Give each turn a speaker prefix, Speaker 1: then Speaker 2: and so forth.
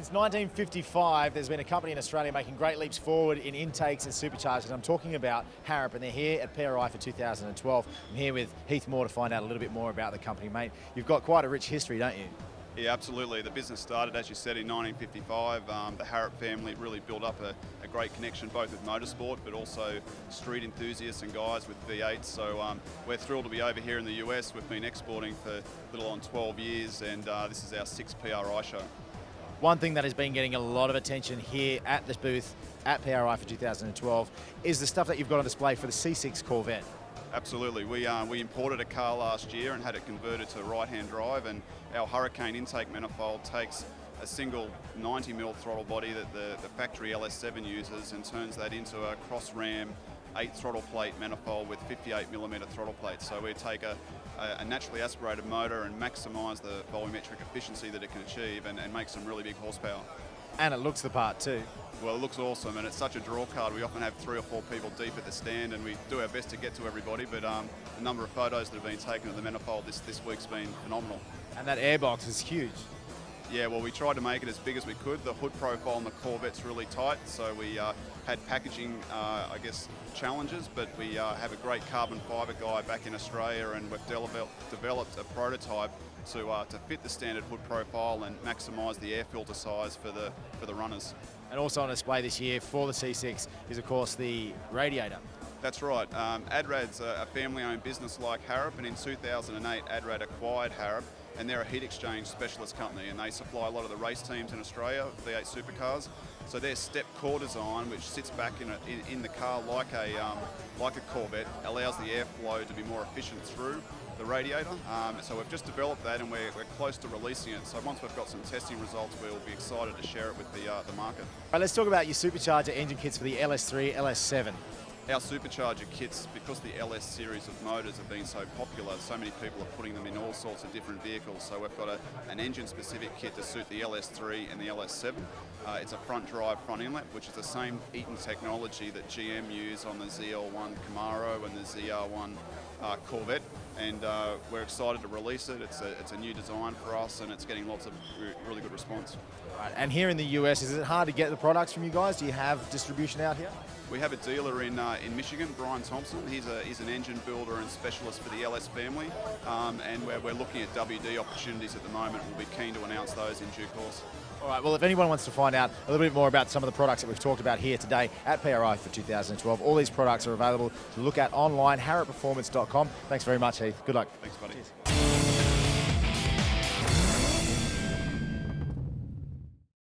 Speaker 1: Since 1955, there's been a company in Australia making great leaps forward in intakes and superchargers. I'm talking about Harrop, and they're here at PRI for 2012. I'm here with Heath to find out a little bit more about the company, mate. You've got quite a rich history, don't you?
Speaker 2: Yeah, absolutely. The business started, as you said, in 1955. The Harrop family really built up a great connection both with motorsport but also street enthusiasts and guys with V8s. So we're thrilled to be over here in the US. We've been exporting for a little on 12 years, and this is our 6th PRI show.
Speaker 1: One thing that has been getting a lot of attention here at this booth at PRI for 2012 is the stuff that you've got on display for the C6 Corvette.
Speaker 2: Absolutely. We imported a car last year and had it converted to right-hand drive, and our Hurricane intake manifold takes a single 90mm throttle body that the factory LS7 uses and turns that into a cross-ram 8 throttle plate manifold with 58mm throttle plates. So we take a naturally aspirated motor and maximise the volumetric efficiency that it can achieve and make some really big horsepower.
Speaker 1: And it looks the part too.
Speaker 2: Well, it looks awesome, and it's such a draw card. We often have 3 or 4 people deep at the stand, and we do our best to get to everybody, but the number of photos that have been taken of the manifold this week's been phenomenal.
Speaker 1: And that airbox is huge.
Speaker 2: Yeah, well, we tried to make it as big as we could. The hood profile on the Corvette's really tight, so we had packaging, challenges, but we have a great carbon fibre guy back in Australia, and we've developed a prototype to fit the standard hood profile and maximise the air filter size for the runners.
Speaker 1: And also on display this year for the C6 is, of course, the radiator.
Speaker 2: That's right. Adrad's a family-owned business like Harrop, and in 2008 Adrad acquired Harrop, and they're a heat exchange specialist company, and they supply a lot of the race teams in Australia, V8 supercars. So their step core design, which sits back in the car like a Corvette, allows the airflow to be more efficient through the radiator. So we've just developed that, and we're close to releasing it. So once we've got some testing results, we'll be excited to share it with the market.
Speaker 1: All right, let's talk about your supercharger engine kits for the LS3, LS7.
Speaker 2: Our Supercharger kits, because the LS series of motors have been so popular, so many people are putting them in all sorts of different vehicles. So we've got an engine-specific kit to suit the LS3 and the LS7. It's a front drive, front inlet, which is the same Eaton technology that GM use on the ZL1 Camaro and the ZR1 Corvette. And we're excited to release it. It's a new design for us, and it's getting lots of really good response.
Speaker 1: Right. And here in the US, is it hard to get the products from you guys? Do you have distribution out here?
Speaker 2: We have a dealer in Michigan, Brian Thompson. He's an engine builder and specialist for the LS family, and we're looking at WD opportunities at the moment. We'll be keen to announce those in due course. All
Speaker 1: right, well, if anyone wants to find out a little bit more about some of the products that we've talked about here today at PRI for 2012, all these products are available to look at online, harropperformance.com. Thanks very much, Heath. Good luck.
Speaker 2: Thanks, buddy.
Speaker 1: Cheers.